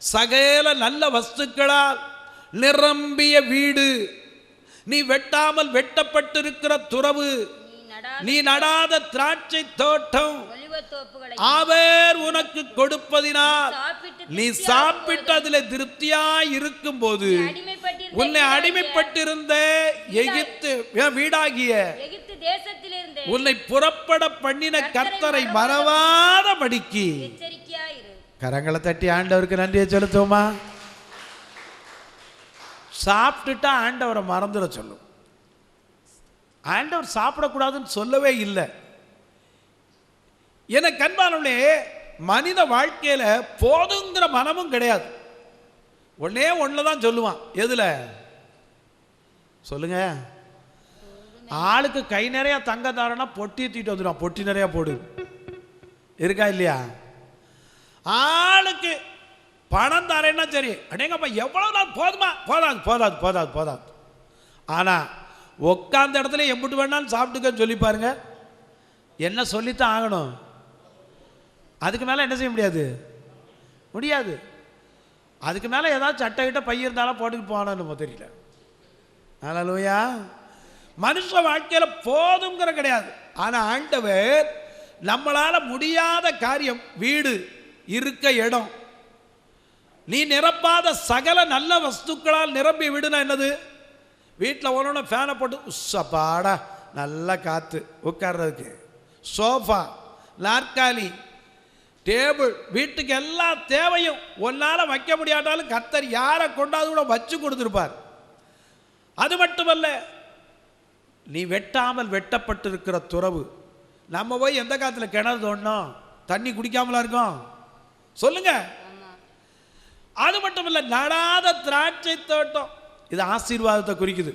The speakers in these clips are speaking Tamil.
சகல நல்ல வஸ்துக்களால் நிரம்பிய வீடு, நீ வெட்டாமல் வெட்டப்பட்டிருக்கிற துறவு, நீ நடாத திராட்சை தோட்டம், அவர் உனக்கு கொடுப்பதினால் நீ சாப்பிட்டு அதில் திருப்தியாய் இருக்கும் போது உன்னை அடிமைப்பட்டிருந்த எகிப்து வீடாகிய உன்னை புறப்பட பண்ணின கர்த்தரை மறவாத படிக்கு. கரங்களை தட்டி ஆண்டவருக்கு நன்றியை செலுத்துவோமா? சாப்பிட்டுட்டா ஆண்டவரை மறந்துட சொல்லும். ஆண்டவர் சாப்பிடக்கூடாதுன்னு சொல்லவே இல்லை. எனக்கு அன்பானவர்களே, மனித வாழ்க்கையில போதுங்கிற மனமும் கிடையாது. ஒன்னே ஒண்ணுதான் சொல்லுவான். எதுல சொல்லுங்க? ஆளுக்கு கை நிறைய தங்க தாரனா பொட்டி தூக்கிட்டு வந்துடுவான். பொட்டி நிறைய போடு, இருக்கா இல்லையா? ஆளுக்கு பணம் தரேன்னா சரி, அடேங்கப்பா எவ்வளவு நாள் போதுமா? போதாது போதாது போதாது போதாது. ஆனா உட்காந்த இடத்துல எம்பிட்டு வேணாலும் சாப்பிட்டுக்கன்னு சொல்லி பாருங்க. என்ன சொல்லித்தான் ஆகணும். அதுக்கு மேலே என்ன செய்ய முடியாது, முடியாது. அதுக்கு மேலே ஏதாவது சட்டை கிட்ட பை இருந்தாலும் போட்டுக்கிட்டு போகணும் தெரியல. அல்லேலூயா. மனுஷ வாழ்க்கையில் போதுங்கிற கிடையாது. ஆனால் ஆண்டவர் நம்மளால முடியாத காரியம், வீடு, இருக்க இடம், நீ நிரப்பாத சகல நல்ல வஸ்துக்களால் நிரம்பி விடுனா என்னது? வீட்டில் ஒன்று ஃபேனை போட்டு உஷப்பாடா நல்லா காற்று, உட்கார்றதுக்கு சோஃபா, நாற்காலி, டேபிள், வீட்டுக்கு எல்லா தேவையும் ஒன்னால் வைக்க முடியாட்டாலும் கர்த்தர் யாரை கொண்டாது கூட வச்சு கொடுத்துருப்பார். அது மட்டுமல்ல, நீ வெட்டாமல் வெட்டப்பட்டிருக்கிற துறவு. நம்ம போய் எந்த காலத்தில் கிணறு தோண்டணும்? தண்ணி குடிக்காமலா இருக்கும் சொல்லுங்க? அது மட்டுமல்ல, நடாத திராட்சை தோட்டம், இது ஆசீர்வாதத்தை குறிக்குது.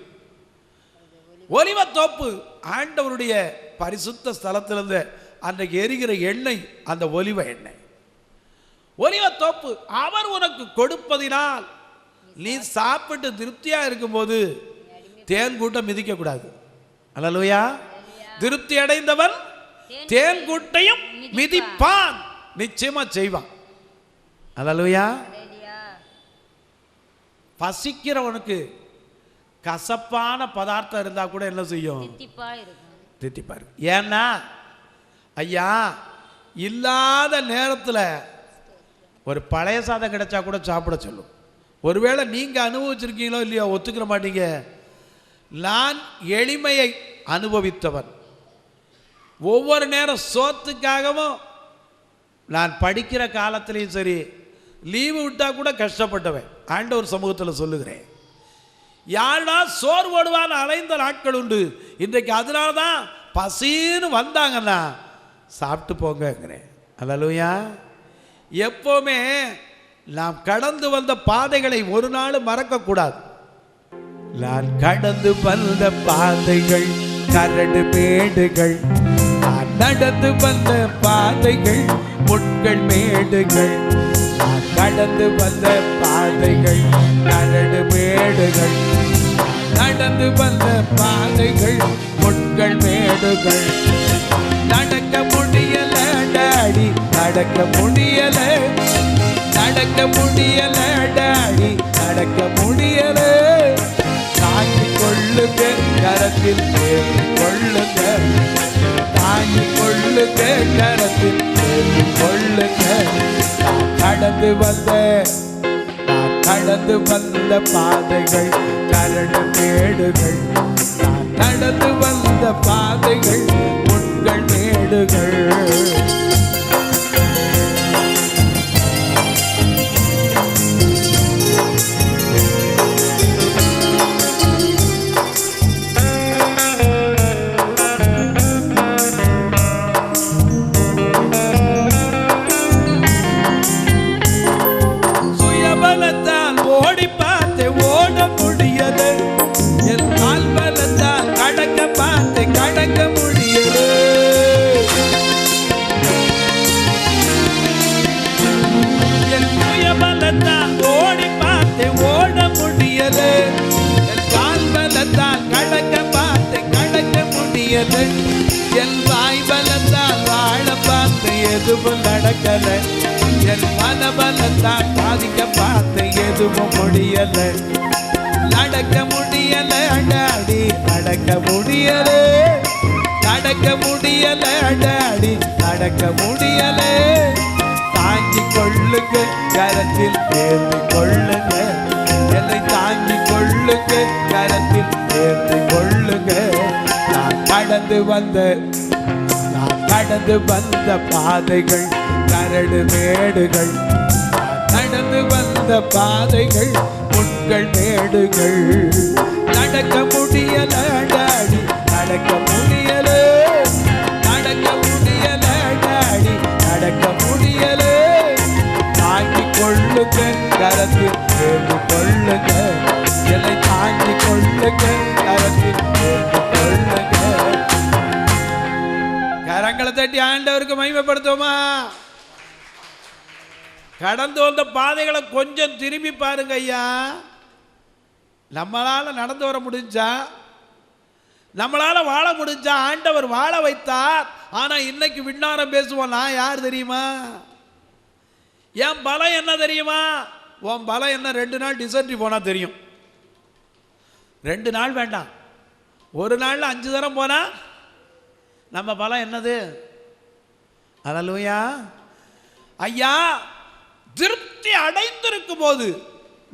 ஒலிவ தோப்பு, ஆண்டவருடைய பரிசுத்த ஸ்தலத்திலிருந்து அன்றைக்கு எரிகிற எண்ணெய், அந்த ஒலிவ எண்ணெய். ஒலிவ தோப்பு அவர் உனக்கு கொடுப்பதினால் நீ சாப்பிட்டு திருப்தியா இருக்கும்போது தேன் கூட்டம் மிதிக்க கூடாது. அல்லேலூயா. திருப்தி அடைந்தவன் தேன் கூட்டையும் மிதிப்பான், நிச்சயமா செய்வான். அல்லேலூயா. பசிக்கிறவனுக்கு கசப்பான பதார்த்தம் இருந்தா கூட என்ன செய்யும்? தித்திப்பாரு. ஏன்னா ஐயா, இல்லாத நேரத்தில் ஒரு பழைய சாதம் கிடைச்சா கூட சாப்பிட சொல்லும். ஒருவேளை நீங்க அனுபவிச்சிருக்கீங்களோ இல்லையோ, ஒத்துக்கிற மாட்டீங்க. நான் எளிமையை அனுபவித்தவன். ஒவ்வொரு நேரம் சோத்துக்காகவும் நான் படிக்கிற காலத்திலையும் சரி, லீவு விட்டா கூட கஷ்டப்பட்டவன். ஆண்டவர் சமூகத்தில் சொல்லுகிறேன். யாருடா சோர்வோடுவான்னு அலைந்த நாட்கள் உண்டு. இன்றைக்கு அதனால தான் பசின்னு வந்தாங்கன்னா சாப்பிட்டு போங்கிறேன். அல்லேலூயா. எப்பவுமே நாம் கடந்து வந்த பாதைகளை ஒரு நாள் மறக்கக்கூடாது. நான் கடந்து வந்த பாதைகள் கரடு மேடுகள், நான் நடந்து வந்த பாதைகள் முட்கள் மேடுகள், நான் கடந்து வந்த பாதைகள் கரடு மேடுகள், நடந்து வந்த பாதைகள் முட்கள் மேடுகள். நடக்க முடியல டாடி, நடக்க முடியல, நடக்க முடியல டாடி, நடக்க முடியல. தாங்கிக் கொள்ளுங்க, கரத்தில் ஏற்றிக் கொள்ளுங்க, தாங்கிக் கொள்ளுங்க, கரத்தில் ஏற்றிக் கொள்ளுங்க. கடந்து வந்த பாதைகள் கரடு மேடுகள், நான் நடந்து வந்த பாதைகள் முட்கள் மேடுகள். என் வாய் பலத்தால் வாழ பார்த்து எதுவும் நடக்கல, என் மனபலத்தான் சாதிக்க பார்த்து எதுவும் முடியல, நடக்க முடியல அடாடி, நடக்க முடியல, நடக்க முடியல அடாடி, நடக்க முடியல. தாங்கி கொள்ளுங்க, கரத்தில் ஏந்தி கொள்ளுங்க, என்னை தாங்கி கொள்ளுங்க, கரத்தில் ஏந்தி கொள்ளுங்க. நான் கடந்து வந்த பாதைகள் கரடு மேடுகள், நடந்து வந்த பாதைகள் முட்கள் மேடுகள். நடக்க முடியல அடாடி, நடக்க முடியல, நடக்க முடியல அடாடி, நடக்க முடியல. தாங்கி கொள்ளுங்க, கரத்தில் ஏந்தி கொள்ளுங்க, என்னை தாங்கி கொள்ளுங்க, கரத்தில் ஏந்தி கொள்ளுங்க. கரங்களை தட்டி ஆண்டவருக்கு மகிமைப்படுத்துவோமா? கடந்து வந்த பாதைகளை கொஞ்சம் திரும்பி பாருங்க ஐயா. நம்மளால நடந்து வர முடிஞ்சா, நம்மளால வாழ முடிஞ்சா, ஆண்டவர் வாழ வைத்தார். ஆனா இன்னைக்கு விண்ணாரம் பேசுவோம். நான் யார் தெரியுமா? என் பலம் என்ன தெரியுமா? உன் பலம் என்ன? 2 நாள் டிசென்ட்ரி போனா தெரியும். 2 நாள் வேண்டாம், ஒரு நாள்ல 5 தரம் போனா நம்ம பலம் என்னது? அல்லேலூயா. ஐயா, திருப்தி அடைந்திருக்கும் போது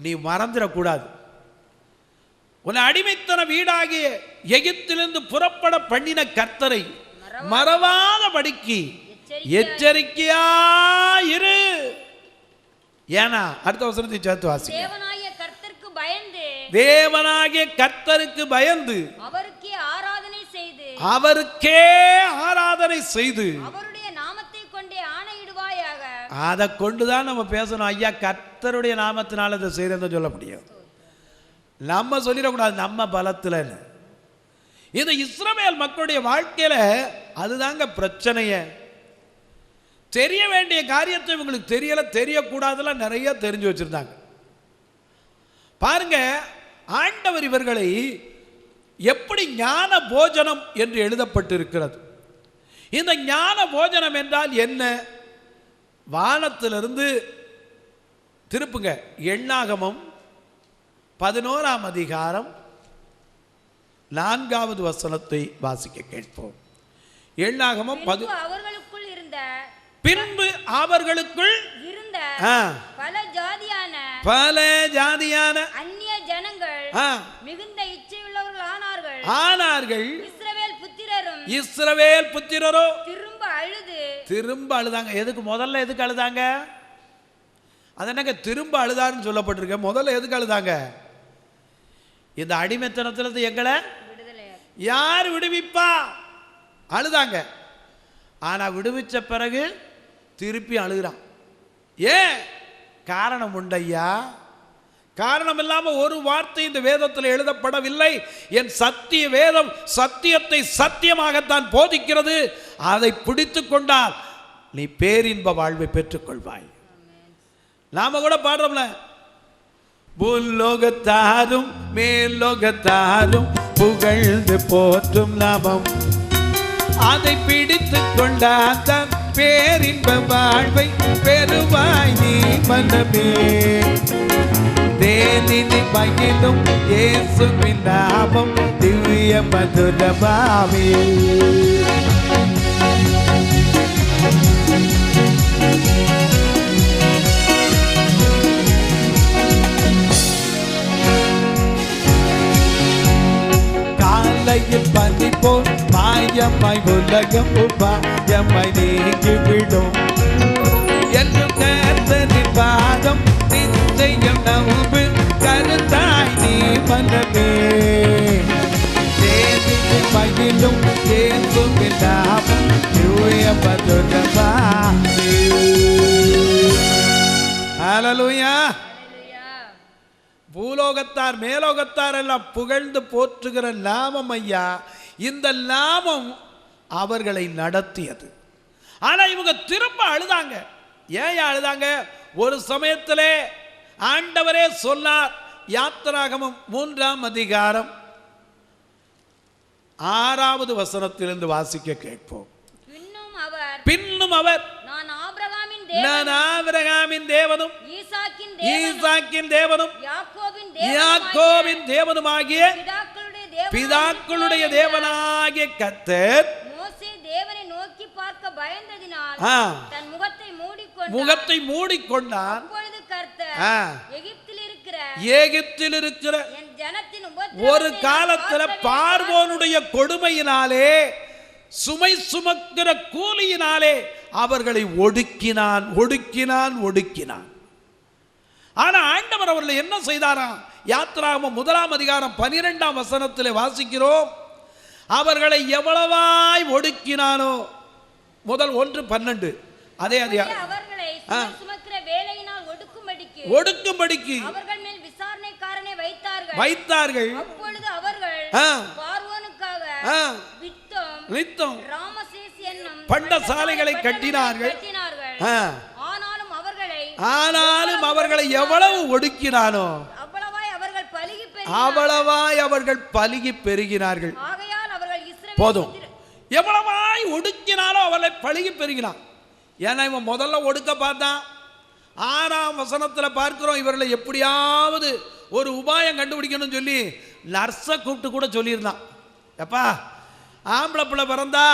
நீ மறந்துடக்கூடாது. உன் அடிமைத்தன வீடாகிய எகிப்திலிருந்து புறப்பட பண்ணின கர்த்தரை மறவாதபடிக்கு எச்சரிக்கையாயிரு. ஏன்னா அடுத்த வசனத்தை சேர்த்து வாசி. தேவனாகிய கர்த்தருக்கு பயந்து அவருக்கே ஆராதனை செய்து அவருடைய நாமத்தை கொண்டே ஆணையிடுவாயாக. அதை கொண்டுதான் நம்ம பேசணும். ஐயா, கர்த்தருடைய நாமத்தினால இதை செய்யறதுன்னு சொல்ல முடியும். நம்ம சொல்லிடக்கூடாது நம்ம பலத்துல. இது இஸ்ரவேல் மக்களுடைய வாழ்க்கையில அதுதாங்க பிரச்சனைய. தெரிய வேண்டிய காரியத்தை இவங்களுக்கு தெரியல, தெரியக்கூடாதுல நிறைய தெரிஞ்சு வச்சிருந்தாங்க. பாருங்க, ஆண்டவர் இவர்களை எப்படி ஞான போஜனம் என்று எழுதப்பட்டிருக்கிறது. இந்த ஞான போஜனம் என்றால் என்ன? வானத்திலிருந்து திருப்புங்க, எண்ணாகமம் 11ஆம் அதிகாரம் 4வது வசனத்தை வாசிக்க கேட்போம். எண்ணாகமம் பின்பு அவர்களுக்குள் இருந்த பல ஜாதியான அந்நிய ஜனங்கள் மிகுந்த இச்சையுள்ளவர்கள் ஆனார்கள். இஸ்ரவேல் புத்திரரோ திரும்ப அழுதாங்க. எதுக்கு? முதல்ல எதுக்கு அழுதாங்க? அது என்னங்க திரும்ப அழுதாருன்னு சொல்லப்பட்டிருக்க? முதல்ல எதுக்கு அழுதாங்க? இந்த அடிமைத்தனத்திலிருந்து எங்களை யார் விடுவிப்பா? அழுதாங்க. ஆனா விடுவிச்ச பிறகு திருப்பி அழுகிறான். ஏன்? காரணம் உண்டையா. காரணம் இல்லாம ஒரு வார்த்தை இந்த வேதத்தில் எழுதப்படவில்லை. என் சத்திய வேதம் சத்தியத்தை சத்தியமாகத்தான் போதிக்கிறது. அதை பிடித்து கொண்டால் நீ பேரின்ப வாழ்வை பெற்றுக்கொள்வாய். நாம கூட பாடுறோம்ல, பூலோகத்தாரும் மேலோகத்தாரும் புகழ்ந்து போற்றும் லாபம், அதை பிடித்து கொண்டாதான் பேரின்ப வாழ்வை பெறுவாய் நீ மனமே. தேனினி மகிழும் இயேசுவின் நாமம் திவ்ய மதுரமாமே. காலையில் பனி போல் மாயமாய் உலகம் உபாயமாய் நீங்கிவிடும். என்றும் கர்த்தரின் பாதம் நிச்சயம் நம்பு கருத்தாய் நீ மனமே. தேனினி மகிழும் இயேசுவின் நாமம் திவ்ய மதுரமாமே. ஹல்லேலூயா. பூலோகத்தார் மேலோகத்தார் எல்லாம் புகழ்ந்து போற்றுகிற நாமம் ஐயா. இந்த நாமம் அவர்களை நடத்தியது. ஆனா இவங்க திரும்ப அழுதாங்க. ஏன் அழுதாங்க? ஒரு சமயத்திலே ஆண்டவரே சொன்னார். யாத்திராகமம் 3ஆம் அதிகாரம் 6வது வசனத்திலிருந்து வாசிக்க கேட்போம். பின்னும் அவர் நான் ஆபிரகாமின் தேவனும் ஆபிரகாமின் தேவனும் ஈசாக்கின் தேவனும் யாக்கோபின் தேவனுமாகிய பிதாக்களுடைய தேவனாகிய கர்த்தர் மோசே தேவனை நோக்கி பார்க்க பயந்ததினால் தன் முகத்தை மூடிக்கொண்டான். அப்பொழுது கர்த்தர் எகிப்தில் இருக்கிற என் ஜனத்தின் ஒரு காலத்துல பார்வோனுடைய கொடுமையினாலே சுமை சுமக்கிற கூலியினாலே அவர்களை ஒடுக்கினான். ஆனா ஆண்டவர் அவர்களை என்ன செய்தாராம்? யாத்திராகமம் 1 அதிகாரம் 12 வசனத்தில் வாசிக்கிறோம். அவர்களை எவ்வளவாய் ஒடுக்கினானோ, முதல் 1:12 அதே அதிகாரம். அவர்களை சுமக்கிற வேலையினால் ஒடுக்கும்படிக்கு அவர்கள் மேல் விசாரணைக்காரனை வைத்தார்கள். அப்பொழுது அவர்கள் பார்வோனுக்காக நித்தம் ராமசேஸ் என்னும் பண்டசாலைகளை கட்டினார்கள். ஆனாலும் அவர்களை எவ்வளவு ஒடுக்கினானோ அவ்வளவாய் அவர்கள் பலுகி பெருகினார்கள். போதும், எவ்வளவாய் ஒடுக்கினாலும் அவர்களை பலுகி பெருகினான். ஏன்னா இவன் முதல்ல ஒடுக்க பார்த்தான். 6ஆம் வசனத்தில் பார்க்கிறோம், இவர்களை எப்படியாவது ஒரு உபாயம் கண்டுபிடிக்கணும்னு சொல்லி நர்ஸை கூப்பிட்டு கூட சொல்லியிருந்தான். எப்பா, ஆம்பளை பிள்ளை பிறந்தா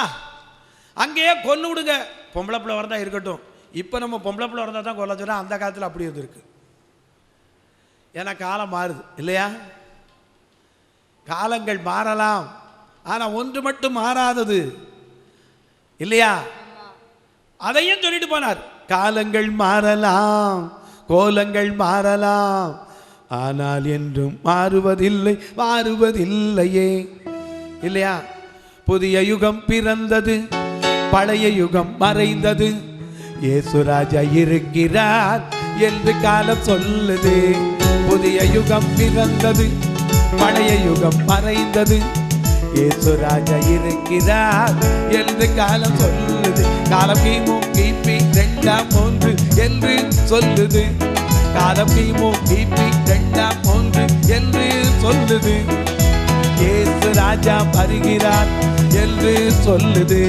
அங்கேயே கொல்லு விடுங்க, பொம்பளை பிள்ளை பிறந்தா இருக்கட்டும். இப்போ நம்ம பொம்பளை பிள்ளை பிறந்தா தான் கொல்ல சொன்னா, அந்த காலத்தில் அப்படி இருந்திருக்கு. ஏன்னா காலம் மாறுது இல்லையா? காலங்கள் மாறலாம், ஆனால் ஒன்று மட்டும் மாறாதது இல்லையா? அதையும் சொல்லிட்டு போனார். காலங்கள் மாறலாம், கோலங்கள் மாறலாம், ஆனால் என்றும் மாறுவதில்லையே இல்லையா? புதிய யுகம் பிறந்தது, பழைய யுகம் மறைந்தது, இயேசுராஜா இருக்கிறார் என்று காலம் சொல்லுது. புதிய யுகம் பிறந்தது, பழைய யுகம் மறைந்தது, இயேசுராஜா இருக்கிறார் என்று காலம் சொல்லுது. காலம் கிமு கிபி 2ஆம் 3 என்று சொல்லுது. காலம் கிமு கிபி 2ஆம் 3 என்று சொல்லுது. இயேசு ராஜா வருகிறார் என்று சொல்லுது.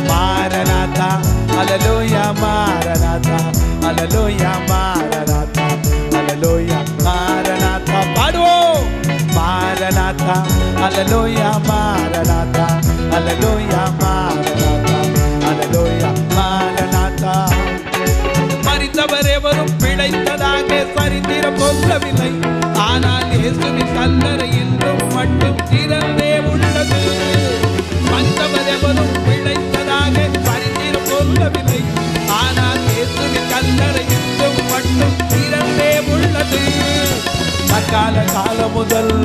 மாரநாதா அல்லேலூயா, மாரநாதா அல்லேலூயா, மாரநாதா அல்லேலூயா, மாரநாதா பாடுவோம். மாரநாதா அல்லேலூயா, மாரநாதா அல்லேலூயா, மாரநாதா அல்லேலூயா, மாரநாதா. மரித்தவர் எவரும் பிழைத்ததாக சரித்திரம் சொல்லவில்லை, ஆனால் இயேசுவின் கல்லறை இன்றும் மட்டும் திறந்தே உள்ளது. மரித்தவர் எவரும் பிழைத்ததாக சரித்திரம் சொல்லவில்லை, ஆனால் இயேசுவின் கல்லறை இன்றும் மட்டும் திறந்தே உள்ளது. அக்கால காலம் முதல்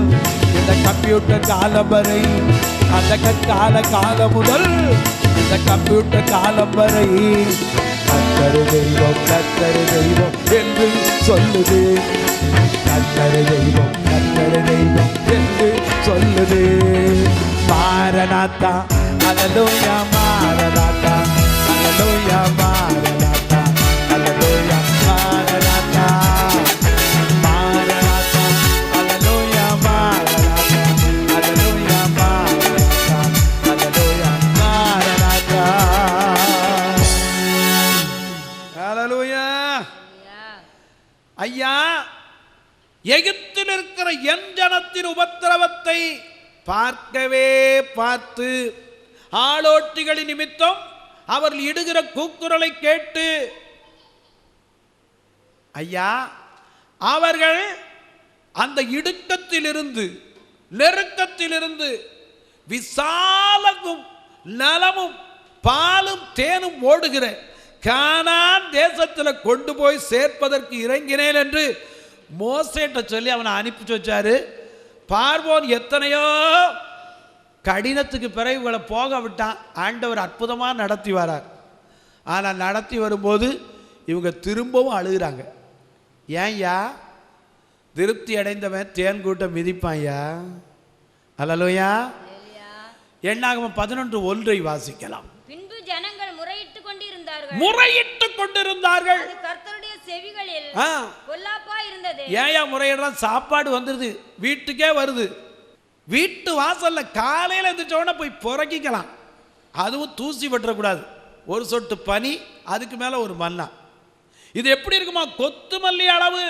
இந்த கம்ப்யூட்டர் காலம் வரை, அந்த கற்கால காலம் முதல் இந்த கம்ப்யூட்டர் காலம் வரை கர்த்தர் தெய்வம் என்று சொல்லுது. கர்த்தர் தெய்வம் என்று சொல்லுது. மாரநாதா அல்லேலூயா, மாரநாதா அல்லேலூயா, மாரநாதா அல்லேலூயா, மாரநாதா மாரநாதா அல்லேலூயா, மாரநாதா அல்லேலூயா, மாரநாதா அல்லேலூயா, மாரநாதா. அல்லேலூயா. ஐயா, எகிப்தில் இருக்கிற என் ஜனத்தின் உபத்திரவத்தை பார்த்து ஆளோட்டிகளின் நிமித்தம் அவர்கள் இடுகிற கூக்குரலை கேட்டு, ஐயா, அவர்கள் அந்த இடுக்கத்திலிருந்து நெருக்கத்திலிருந்து விசாலமும் நலமும் பாலும் தேனும் ஓடுகிற கானான் தேசத்தில் கொண்டு போய் சேர்ப்பதற்கு இறங்கினேன் என்று மோசேட்ட சொல்லி அவனை அனுப்பி வச்சாரு. பார்வோன் எத்தனையோ கடினத்துக்கு பிறகு இவங்களை போக விட்டான். ஆண்டவர் அற்புதமாக நடத்தி வரார். ஆனால் நடத்தி வரும்போது இவங்க திரும்பவும் அழுகிறாங்க. ஏன்யா? திருப்தி அடைந்தவன் தேன் கூட்டம் மிதிப்பான்யா. அல்லேலூயா. எண்ணாகமம் 11:1 வாசிக்கலாம். பின்பு ஜனங்கள் முறையிட்டுக் கொண்டிருந்தார்கள். கர்த்தருடைய செவிகளில் பொல்லாப்பா இருந்தது. ஏயா முறையிடலாம்? சாப்பாடு வந்துருது, வீட்டுக்கே வருது. வீட்டு வாசல்ல காலையில் எந்திரிச்ச உடனே போய் புறக்கிக்கலாம். அதுவும் தூசி பற்றக்கூடாது. ஒரு சொட்டு பனி, அதுக்கு மேலே ஒரு மன்னா. இது எப்படி இருக்குமா? கொத்துமல்லி அளவு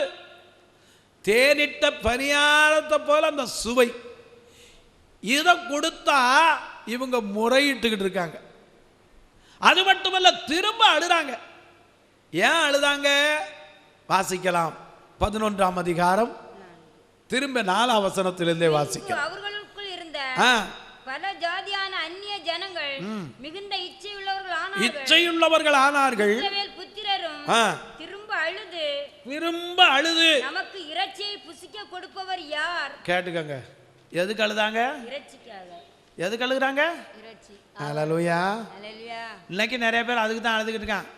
தேனிட்ட பனியாரத்தை போல அந்த சுவை. இதை கொடுத்தா இவங்க முறையிட்டுக்கிட்டு இருக்காங்க. அது மட்டுமல்ல, திரும்ப அழுறாங்க. ஏன் அழுதாங்க? வாசிக்கலாம். 11ஆம் அதிகாரம் திரும்ப 4ஆம் வசனத்திலிருந்தே வாசிக்கலாம். அவர்களுக்குள் இருந்த பல ஜாதியான அந்நிய ஜனங்கள் மிகுந்த இச்சையுள்ளவர்கள் ஆனார்கள். புத்திரரும் திரும்ப அழுது நமக்கு இறைச்சியை புசிக்க கொடுப்பவர் யார்? கேட்டுக்கங்க. எதுக்கு அழுதாங்க? இறைச்சிக்காக. எதுக்கு அழுகுறாங்க? இறைச்சி. ஹல்லேலூயா. இன்னைக்கு நிறைய பேர் அதுக்கு தான் அழுதுகிட்டு இருக்கான்.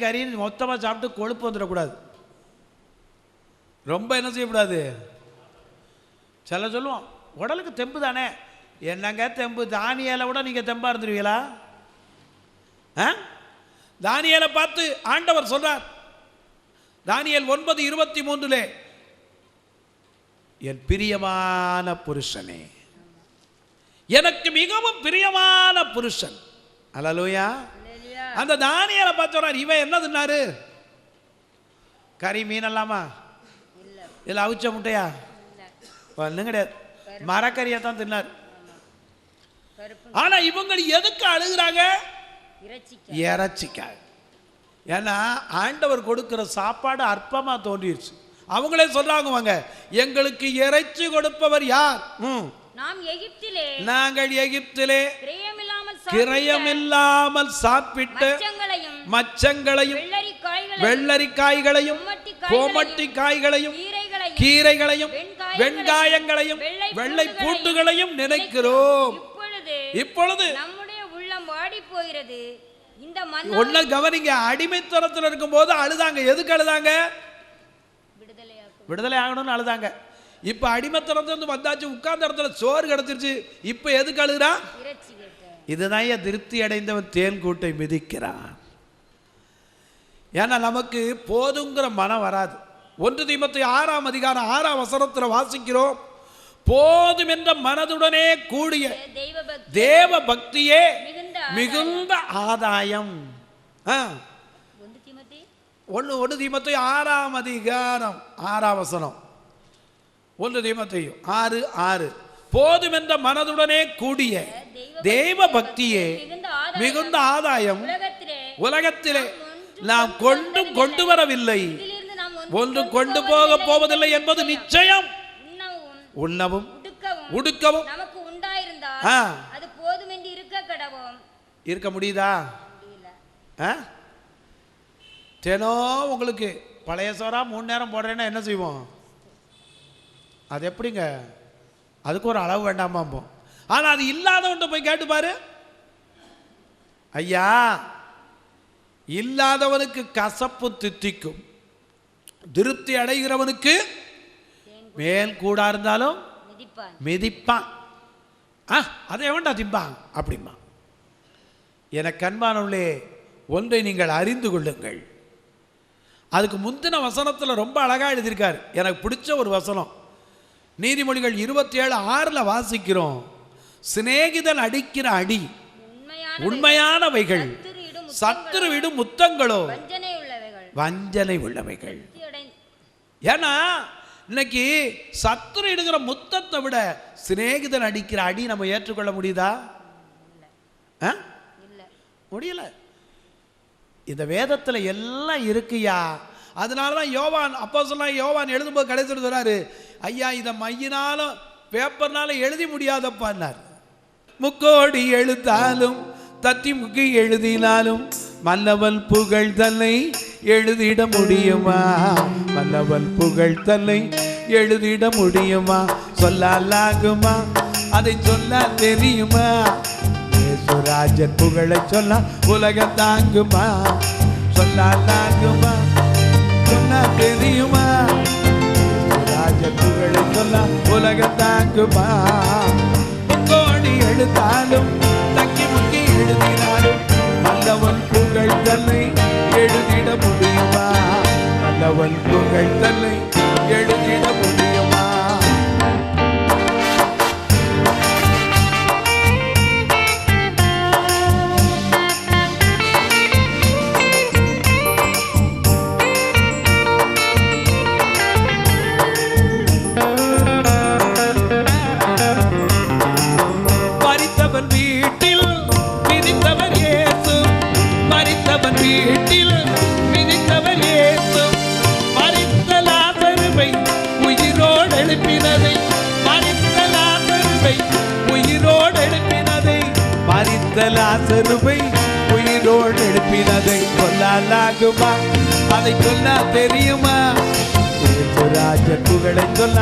கறின்னு மொத்தமாக சாப்பிட்டு கொழுப்பு வந்துடக்கூடாது. ரொம்ப என்ன செய்யக்கூடாது? சில சொல்லுவோம் உடலுக்கு தெம்பு தானே. என்னங்க தெம்பு? தானியேலை விட நீங்கள் தெம்பாக இருந்துருவீங்களா? தானியேலை பார்த்து ஆண்டவர் சொல்றார், தானியேல் 9:23, என் பிரியமான புருஷனே, எனக்கு மிகவும் பிரியமான புருஷன். அல்லேலூயா. அந்த தானியேலை பார்த்து சொல்றார், இவன் என்ன தின்னாரு? கறி மீன் எல்லாமா? இல்லை அவிச்ச முட்டையா? ஒன்றும் கிடையாது, மரக்கறியை தான் தின்னார். ஆனா இவங்க எதுக்கு அழுகுறாங்க? இறைச்சிக்காக. ஏன்னா ஆண்டவர் கொடுக்கிற சாப்பாடு அற்பமா தோன்றிடுச்சு. அவங்களே சொல்றாங்க, வாங்க எங்களுக்கு இறைச்சி கொடுப்பவர் யார்? நாங்கள் எகிப்திலே கிரயமில்லாமல் சாப்பிட்டு மச்சங்களையும் வெள்ளரிக்காய்களையும் கோமட்டி காய்களையும் கீரைகளையும் வெங்காயங்களையும் வெள்ளை பூண்டுகளையும் நினைக்கிறோம். இப்பொழுது நம்முடைய உள்ளம் வாடி போகிறது. இந்த ஒண்ணு கவனிங்க, அடிமைத்தனத்தில் இருக்கும் போது அழுதாங்க. எதுக்கு அழுதாங்க? விடுதலை ஆகணும்னு அழுதாங்க. இப்ப அடிமைத்தனத்துல வந்தாச்சு, உட்கார்ந்த இடத்துல சோறு கிடைச்சிருச்சு. இப்ப எதுக்கு அழுகுறா? இதுதான் திருப்தி அடைந்தவன் தேன் கூட்டை மிதிக்கிறான். ஏன்னா நமக்கு போதுங்கிற மனம் வராது. 1 தீமோத்தேயு 6ஆம் அதிகாரம் 6ஆம் வசனத்தில் வாசிக்கிறோம், போதும் என்ற மனதுடனே கூடிய தேவ பக்தியே மிகுந்த ஆதாயம். 1 தீமோத்தேயு 6ஆம் அதிகாரம் 6ஆம் வசனம். 1 தீமோத்தேயு 6:6, போதும் என்ற மனதுடனே கூடிய தேவ பக்தியே மிகுந்த ஆதாயம். உலகத்திலே நாம் கொண்டு வரவில்லை, ஒன்று கொண்டு போக போவதில்லை என்பது நிச்சயம். உண்ணவும் உடுக்கவும் நமக்கு உண்டாயிருந்தால் அது போதும் என்று இருக்க முடியுதா? தினம் உங்களுக்கு பழைய சோறா 3 நேரம் போடுறேன்னா என்ன செய்வோம்? அது எப்படிங்க? அதுக்கு ஒரு அளவு வேண்டாமா? ஆனா அது இல்லாதவன்ட்ட போய் கேட்டு பாரு. ஐயா, இல்லாதவனுக்கு கசப்பு தித்திக்கும், திருப்தி அடைகிறவனுக்கு மேல் கூடா இருந்தாலும் மிதிப்பான். அதை எவன்டா திம்பான் அப்படிமா? எனக்கு அன்பானவர்களே, ஒன்றை நீங்கள் அறிந்து கொள்ளுங்கள். அதுக்கு முந்தின வசனத்தில் ரொம்ப அழகா எழுதியிருக்கார். எனக்கு பிடிச்ச ஒரு வசனம், நீதிமொழிகள் 27:6 வாசிக்கிறோம். சிநேகிதன் அடிக்கிற அடி உண்மையானவைகள், சத்துருவிடும் முத்தங்களோ வஞ்சனை உள்ளவைகள். ஏன்னா இன்னைக்கு சத்துரு இடுகிற முத்தத்தை விட சிநேகிதன் அடிக்கிற அடி நம்ம ஏற்றுக்கொள்ள முடியுதா? முடியல. இந்த வேதத்தில் எல்லாம் இருக்குயா. அதனாலதான் யோவான், அப்போஸ்தலனாகிய யோவான் எழுதும்போது கடைசியில் சொல்றாரு, ஐயா இதை மையினாலும் பேப்பர்னால எழுதி முடியாதப்பான்னார். முக்கோடி எழுத்தாலும் தத்தி முக்கி எழுதினாலும் மன்னவன் புகழ் தன்னை எழுதிட முடியுமா? மன்னவன் புகழ் தன்னை எழுதிட முடியுமா? சொல்லாலாகுமா? அதை சொல்ல தெரியுமா? இயேசுராஜன் புகழை சொல்ல உலகம் தாங்குமா? சொல்லாலாகுமா? சொன்ன தெரியுமா? இயேசுராஜன் புகழை சொல்ல உலகம் தாங்குமா? முக்கோடி எழுத்தாலும் தக்கி முக்கி எழுதினாலும் மன்னவன் புகழ் தன்னை எழுதிட முடியுமா? மன்னவன் புகழ் தன்னை எழுதிட முடியுமா? லாசருவை உயிரோடு எழுப்பினதை கொல்லாலாகுமா? அதை சொல்ல தெரியுமா? ராஜ புகழை சொல்ல